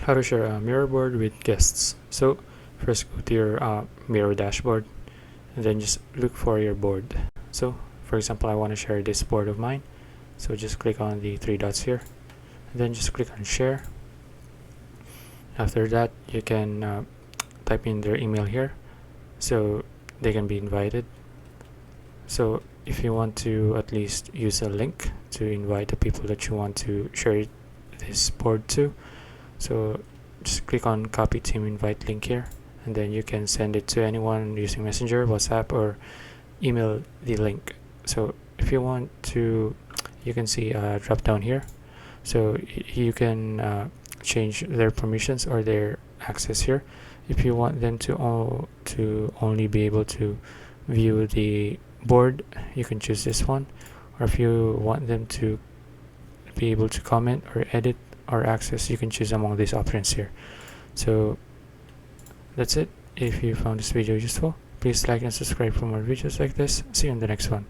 How to share a Miro board with guests. So first go to your Miro dashboard and then just look for your board. So for example, I want to share this board of mine, so just click on the three dots here and then just click on share. After that, you can type in their email here so they can be invited. So if you want to at least use a link to invite the people that you want to share this board to, so just click on copy team invite link here and then you can send it to anyone using Messenger, WhatsApp, or email the link. So if you want to, you can see a drop down here, so you can change their permissions or their access here. If you want them to only be able to view the board, you can choose this one, or if you want them to be able to comment or edit or access, you can choose among these options here. So that's it. If you found this video useful, please like and subscribe for more videos like this. See you in the next one.